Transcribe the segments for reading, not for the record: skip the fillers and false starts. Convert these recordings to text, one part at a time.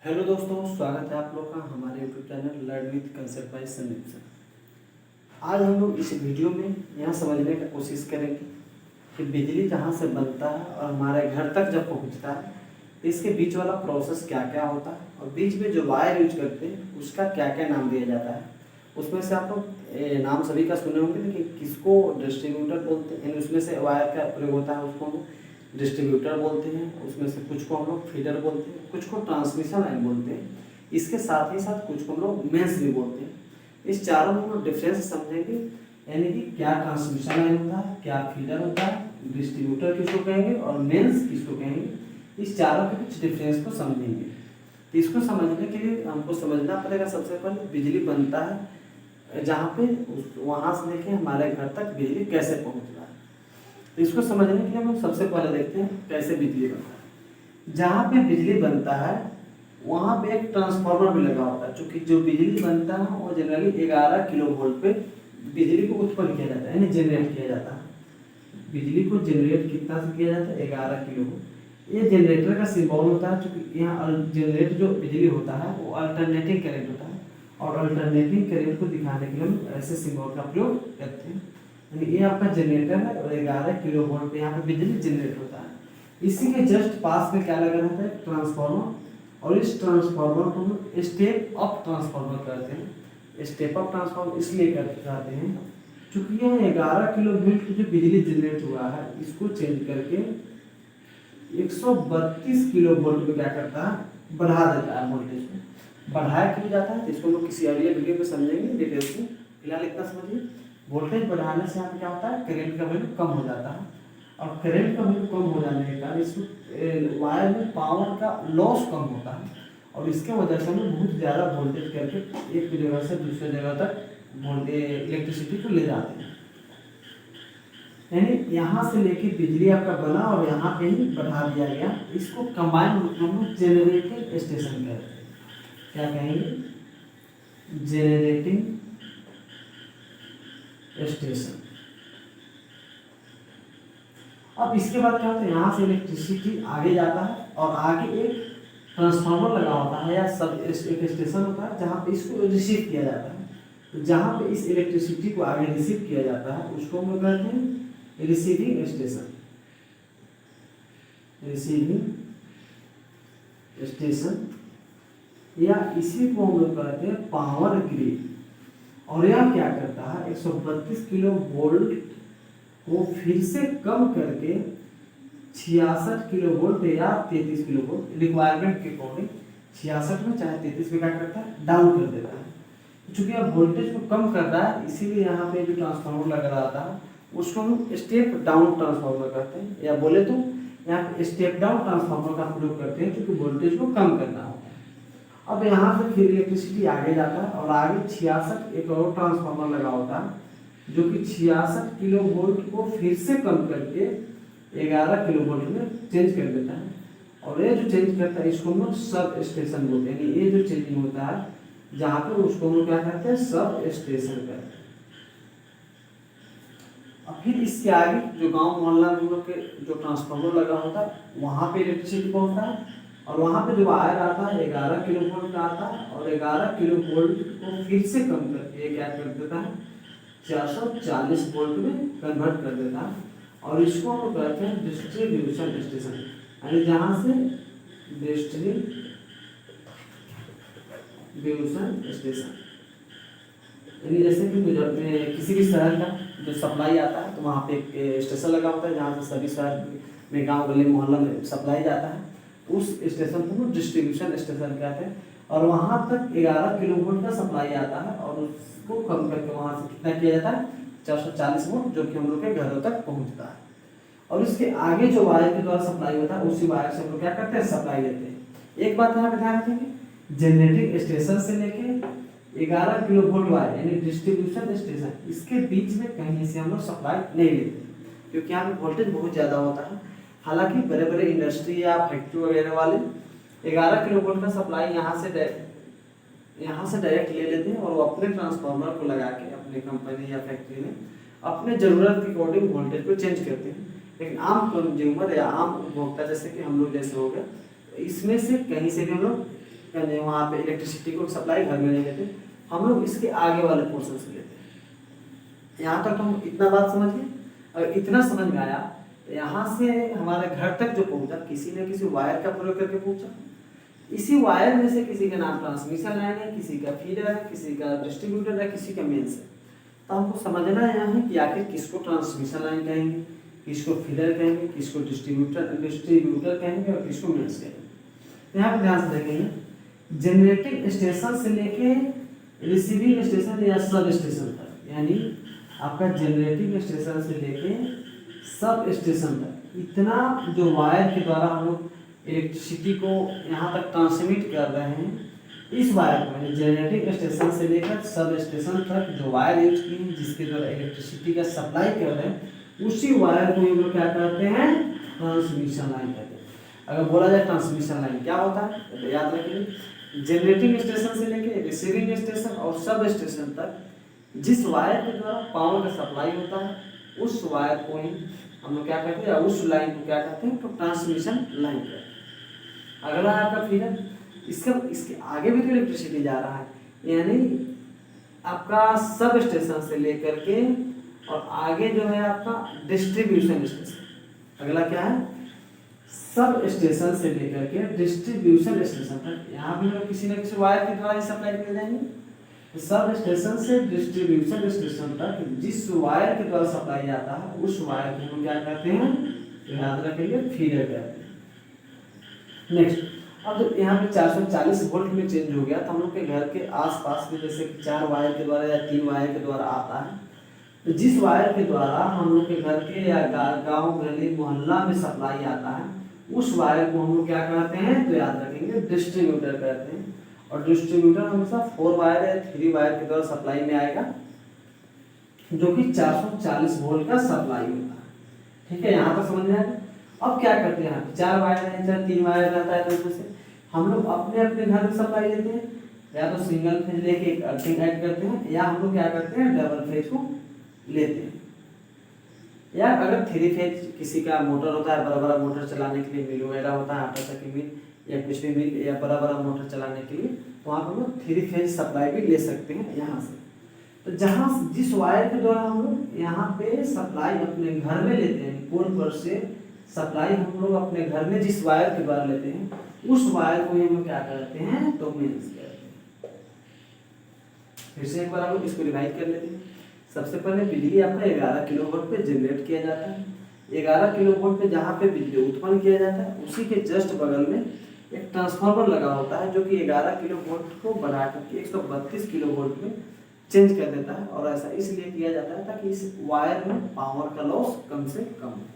Hello दोस्तों, स्वागत है आप लोग का हमारे YouTube channel learn with concept by Sandeep sir. आज हम लोग इस वीडियो में यह समझने की कोशिश करेंगे कि बिजली जहाँ से बनता है और हमारे घर तक जब पहुँचता है तो इसके बीच वाला प्रोसेस क्या क्या होता है और बीच में जो वायर यूज करते हैं उसका क्या क्या नाम दिया जाता है। उसमें से आप लोग नाम सभी का सुने होंगे, लेकिन किसको डिस्ट्रीब्यूटर बोलते हैं, उसमें से वायर का प्रयोग होता है उसको हम डिस्ट्रीब्यूटर बोलते हैं। उसमें से कुछ को हम लोग फीडर बोलते हैं, कुछ को ट्रांसमिशन लाइन बोलते हैं, इसके साथ ही साथ कुछ को हम लोग मेंस भी बोलते हैं। इस चारों में हम लोग डिफरेंस समझेंगे, यानी कि क्या ट्रांसमिशन लाइन होता है, क्या फीडर होता है, डिस्ट्रीब्यूटर किसको कहेंगे और मेंस किसको कहेंगे। इस चारों के कुछ डिफरेंस को समझेंगे। तो इसको समझने के लिए हमको समझना पड़ेगा सबसे पहले बिजली बनता है जहाँ पे वहाँ से लेके हमारे घर तक बिजली कैसे पहुँचता है। तो इसको समझने के लिए हम सबसे पहले देखते हैं कैसे बिजली बनता है। जहाँ पे बिजली बनता है वहाँ पे एक ट्रांसफार्मर भी लगा होता है, क्योंकि जो बिजली बनता है वो जनरली 11 किलो वोल्ट पे बिजली को उत्पन्न किया जाता है, यानी जनरेट किया जाता है। बिजली को जनरेट कितना से किया जाता है? 11 किलो। ये जनरेटर का सिंबल होता है, क्योंकि यहाँ जनरेट जो बिजली होता है वो अल्टरनेटिंग करंट होता है, और अल्टरनेटिंग करंट को दिखाने के लिए हम ऐसे सिंबल का प्रयोग करते हैं। यानी ये आपका जनरेटर है और 11 किलो वोल्ट पे यहाँ पे बिजली जनरेट होता है। इसी के जस्ट पास में क्या लगा रहता है? ट्रांसफार्मर। और इस ट्रांसफार्मर को हम स्टेप अप ट्रांसफार्मर कहते हैं। स्टेप अप ट्रांसफार्मर इसलिए कहते हैं क्योंकि यह 11 किलो वोल्ट की जो बिजली जनरेट हुआ है इसको चेंज करके 132 किलो वोल्ट पे क्या करता है? बढ़ा देता है वोल्टेज को। बढ़ाया क्यों जाता है तो इसको लोग किसी अगले वीडियो में समझेंगे डिटेल्स में। फिलहाल इतना समझिए, वोल्टेज बढ़ाने से यहाँ पे क्या होता है? करंट का वैल्यू कम हो जाता है, और करंट का वैल्यू कम हो जाने के कारण इसको वायर में पावर का लॉस कम होता है, और इसके वजह से हम बहुत ज़्यादा वोल्टेज करके एक जगह से दूसरे जगह तक इलेक्ट्रिसिटी को ले जाते हैं। यानी यहाँ से लेके बिजली आपका बना और यहाँ पे ही बढ़ा दिया गया। इसको कंबाइन हम लोग जेनरेटिंग स्टेशन कहते हैं। क्या कहेंगे? Generating station. अब इसके बाद क्या होता है? यहाँ से इलेक्ट्रिसिटी आगे जाता है और आगे एक ट्रांसफार्मर लगा होता है या सब एक स्टेशन होता है जहाँ पे इसको रिसीव किया जाता है। तो जहाँ पे इस इलेक्ट्रिसिटी को आगे रिसीव किया जाता है उसको हम लोग कहते हैं रिसीविंग स्टेशन। रिसीविंग स्टेशन या इसी को हम लोग कहते हैं पावर ग्रिड। और यह क्या करता है? 132 किलो वोल्ट को फिर से कम करके 66 किलो वोल्ट या 33 किलो वोल्ट रिक्वायरमेंट के अकॉर्डिंग 66 में चाहे 33 में क्या करता है? डाउन कर देता है। चूंकि अब वोल्टेज को कम कर रहा है इसीलिए यहाँ पे जो ट्रांसफार्मर लगा रहता है उसको हम स्टेप डाउन ट्रांसफार्मर कहते हैं, या बोले तो यहाँ पे स्टेप डाउन ट्रांसफार्मर का प्रयोग करते हैं क्योंकि वोल्टेज को कम करना होता है। अब यहाँ से फिर इलेक्ट्रिसिटी आगे जाता है और आगे 66 एक और ट्रांसफार्मर लगा होता है जो कि 66 किलो वोल्ट को फिर से कम करके 11 किलो वोल्ट में चेंज कर देता है। और ये जो चेंज करता है इसको हम लोग सब स्टेशन बोलते हैं। ये जो चेंजिंग होता है जहाँ पे उसको हम लोग क्या कहते हैं? सब स्टेशन कहते हैं। अब फिर इसके आगे जो गांव मोहल्ला में हम लोग के जो ट्रांसफार्मर लगा होता है वहाँ पे इलेक्ट्रिसिटी पहुँचता है, और वहाँ पे जो वायर आता है 11 किलो वोल्ट का आता है, और 11 किलो वोल्ट को फिर से कम करके क्या कर देता है? 440 वोल्ट में कन्वर्ट कर देता है। और इसको हम कहते हैं डिस्ट्रीब्यूशन स्टेशन, यानी जहाँ से डिस्ट्रीब्यूशन स्टेशन। यानी जैसे कि किसी भी शहर का जो सप्लाई आता है तो वहाँ पे एक स्टेशन लगा होता है जहाँ से सभी शहर में गांव गली मोहल्ला में सप्लाई जाता है। उस स्टेशन को डिस्ट्रीब्यूशन स्टेशन कहते हैं। और वहाँ तक 11 किलो वोल्ट का सप्लाई आता है और उसको कम करके वहाँ से कितना किया जाता है? 440 वोल्ट, जो कि हम लोग के घरों तक पहुँचता है। और इसके आगे जो वायर के द्वारा सप्लाई होता है उसी वायर से हम लोग क्या करते हैं? सप्लाई देते हैं। एक बात यहाँ पे ध्यान रखेंगे, जनरेटिंग स्टेशन से लेके 11 किलो वोल्ट वायर यानी डिस्ट्रीब्यूशन स्टेशन, इसके बीच में कहीं से हम लोग सप्लाई नहीं लेते क्योंकि यहाँ पे वोल्टेज बहुत ज़्यादा होता है। हालांकि बड़े बड़े इंडस्ट्री या फैक्ट्री वगैरह वाले 11 किलो वोल्ट का सप्लाई यहाँ से डायरेक्ट ले लेते हैं और वो अपने ट्रांसफार्मर को लगा के अपने कंपनी या फैक्ट्री में अपने ज़रूरत के अकॉर्डिंग वोल्टेज को चेंज करते हैं। लेकिन आम कंज्यूमर या आम उपभोक्ता जैसे कि हम लोग जैसे हो गए, इसमें से कहीं से भी हम लोग यानी वहाँ पे इलेक्ट्रिसिटी को सप्लाई घर में नहीं लेते, हम लोग इसके आगे वाले पोर्शन से लेते हैं। यहाँ तक हम इतना बात समझ गए। अगर इतना समझ में आया तो यहाँ से हमारे घर तक जो पहुँचा किसी न किसी वायर का प्रयोग करके पहुँचा। इसी वायर में से किसी का नाम ट्रांसमिशन लाइन है, किसी का फीडर है, किसी का डिस्ट्रीब्यूटर है, किसी का मेंस है। तो हमको समझना यहाँ है कि आखिर किसको ट्रांसमिशन लाइन कहेंगे, किसको फीडर कहेंगे, किसको डिस्ट्रीब्यूटर कहेंगे और किसको मेंस कहेंगे। यहाँ पे ध्यान से देखेंगे, जनरेटिंग स्टेशन से लेके रिसीविंग स्टेशन या सब स्टेशन तक, यानी आपका जनरेटिंग स्टेशन से लेके सब स्टेशन तक इतना जो वायर के द्वारा हम लोग इलेक्ट्रिसिटी को यहाँ तक ट्रांसमिट कर रहे हैं, इस वायर को यानी जनरेटिंग स्टेशन से लेकर सब स्टेशन तक जो वायर यूज की है जिसके द्वारा इलेक्ट्रिसिटी का सप्लाई कर रहे हैं, उसी वायर को हम लोग क्या कहते हैं, ट्रांसमिशन लाइन कहते हैं। अगर बोला जाए ट्रांसमिशन लाइन क्या होता है तो याद रखिए, जनरेटिंग स्टेशन से लेके रिसीविंग स्टेशन और सब स्टेशन तक जिस वायर के द्वारा पावर का सप्लाई होता है, उस वायर को ही हम लोग क्या कहते हैं, उस लाइन को क्या कहते हैं, तो ट्रांसमिशन लाइन कहते हैं। अगला है आपका फीडर। इसके आगे भी तो इलेक्ट्रिसिटी जा रहा है, यानी आपका सब स्टेशन से लेकर के और आगे जो है आपका डिस्ट्रीब्यूशन स्टेशन। अगला क्या है, सब स्टेशन से लेकर के डिस्ट्रीब्यूशन स्टेशन तक, यहाँ भी लोग किसी न किसी वायर के द्वारा सप्लाई किए जाएंगे। सब स्टेशन से डिस्ट्रीब्यूशन स्टेशन तक जिस वायर के द्वारा सप्लाई जाता है, उस वायर को हम क्या कहते हैं, तो याद रखेंगे फीडर कहते हैं। नेक्स्ट, अब जब यहाँ पे 440 वोल्ट में चेंज हो गया तो हम लोग के घर के आसपास में जैसे 4 वायर के द्वारा या 3 वायर के द्वारा आता है, तो जिस वायर के द्वारा हम लोग के घर के या गांव गली मोहल्ला में सप्लाई आता है, उस वायर को हम लोग क्या कहते हैं, तो याद रखेंगे डिस्ट्रीब्यूटर कहते हैं। और डिस्ट्रीब्यूटर हमेशा 4 वायर या 3 वायर के द्वारा सप्लाई में आएगा, जो कि 440 वोल्ट का सप्लाई होता है। ठीक है, यहाँ पर समझ में आएगा। अब क्या करते हैं, 4 वायर है, 3 वायर रहता है, तो उसमें से हम लोग अपने अपने घर में सप्लाई लेते हैं, या तो सिंगल फेज लेके एक अर्थिंग ऐड करते हैं, या हम लोग क्या करते हैं, डबल फेज को लेते हैं। या अगर 3 फेज किसी का मोटर होता है, बड़ा बड़ा मोटर चलाने के लिए मिल वगैरह होता है, आटा चक्की मिल या कुछ भी मिल या बड़ा बड़ा मोटर चलाने के लिए, तो वहाँ पर हम लोग 3 फेज सप्लाई भी ले सकते हैं यहाँ से। तो जहाँ जिस वायर के द्वारा हम लोग यहाँ पे सप्लाई अपने घर में लेते हैं, पोल पर से सप्लाई हम लोग अपने घर में जिस वायर के द्वारा लेते हैं, उस वायर को हम लोग क्या करते हैं, तो मेंस कहते हैं। फिर से एक बार हम लोग इसको रिवाइज कर लेते हैं। सबसे पहले बिजली आपका 11 किलोवाट पे जनरेट किया जाता है। 11 किलोवाट पे जहाँ पे बिजली उत्पन्न किया जाता है, उसी के जस्ट बगल में एक ट्रांसफार्मर लगा होता है, जो कि 11 किलोवाट को बढ़ा करके 132 किलोवाट में चेंज कर देता है। और ऐसा इसलिए किया जाता है ताकि इस वायर में पावर का लॉस कम से कम हो।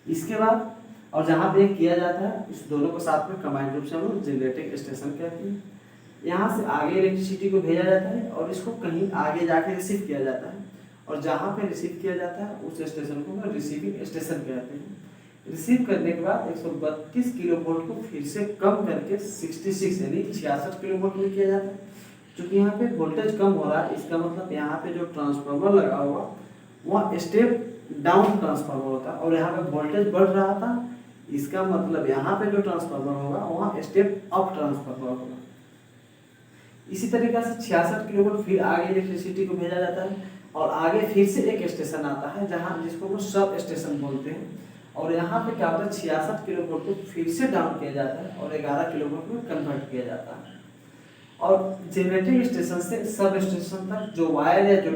इसके बाद और जहाँ पे किया जाता है, इस दोनों को साथ में कंबाइंड रूप से हम लोग जनरेटिंग स्टेशन कहते हैं। यहाँ से आगे इलेक्ट्रिसिटी को भेजा जाता है और इसको कहीं आगे जाके रिसीव किया जाता है, और जहाँ पे रिसीव किया जाता है उस स्टेशन को हम रिसीविंग स्टेशन कहते हैं। रिसीव करने के बाद 132 किलोवोल्ट को फिर से कम करके 66 यानी 66 किलोवोल्ट में किया जाता है। क्योंकि यहाँ पे वोल्टेज कम हो रहा है, इसका मतलब यहाँ पे जो ट्रांसफार्मर लगा हुआ वह स्टेप डाउन ट्रांसफार्मर होता है, और यहाँ पे वोल्टेज बढ़ रहा था, इसका मतलब यहाँ पे जो ट्रांसफार्मर होगा वहाँ स्टेप अप ट्रांसफार्मर होगा। इसी तरीके से 66 किलोवोल्ट फिर आगे इलेक्ट्रिसिटी को भेजा जाता है, और आगे फिर से एक स्टेशन आता है जहाँ जिसको हम सब स्टेशन बोलते हैं, और यहाँ पे क्या होता है 66 किलोवोल्ट को फिर से डाउन किया जाता है और 11 किलोवोल्ट में कन्वर्ट किया जाता है। और जनरेटिंग स्टेशन से सब स्टेशन तक जो वायर या जो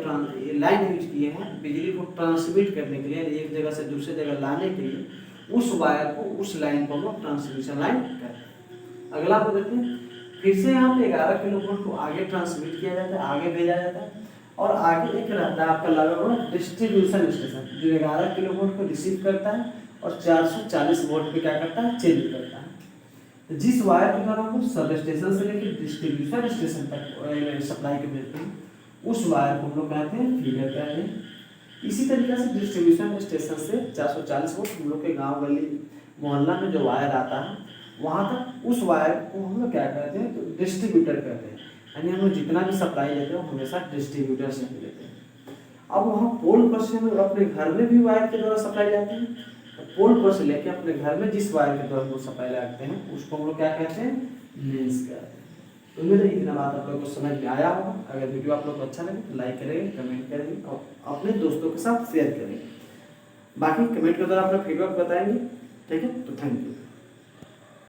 लाइन यूज किए हैं बिजली को ट्रांसमिट करने के लिए, एक जगह से दूसरी जगह लाने के लिए, उस वायर को उस लाइन को हम लोग ट्रांसमिशन लाइन कहते हैं। अगला को देखते हैं, फिर से यहाँ पे 11 किलोवोल्ट को आगे ट्रांसमिट किया जाता है, आगे भेजा जाता है, और आगे एक रहता है आपका लगा हुआ डिस्ट्रीब्यूशन स्टेशन, जो 11 किलोवोल्ट को रिसीव करता है और 440 वोल्ट पे क्या करता है, चेंज करता है। तो जिस वायर के द्वारा हम सब स्टेशन से लेकर डिस्ट्रीब्यूशन स्टेशन तक सप्लाई के भेजते हैं, उस वायर को हम लोग कहते हैं फीडर कहते हैं। इसी तरीके से डिस्ट्रीब्यूशन स्टेशन से 440 वोल्ट हम लोग के गांव गली मोहल्ला में जो वायर आता है, वहाँ तक उस वायर को हम लोग क्या कहते हैं, तो डिस्ट्रीब्यूटर कहते हैं। यानी हम लोग जितना भी सप्लाई लेते हैं वो हमेशा डिस्ट्रीब्यूटर से लेते हैं। अब वहाँ पोल पर से हम लोग अपने घर में भी वायर के द्वारा सप्लाई लाते हैं, तो पोल पर से लेके अपने घर में जिस वायर के द्वारा हम लोग सप्लाई लगाते हैं उसको हम लोग क्या कहते हैं, लेंस का। तो उम्मीद है इतना बात आप लोग को समझ में आया होगा। अगर वीडियो आप लोग को अच्छा लगे तो लाइक करेंगे, कमेंट करेंगे और अपने दोस्तों के साथ शेयर करेंगे। बाकी कमेंट के द्वारा अपना फीडबैक बताएंगे। ठीक है, तो थैंक यू।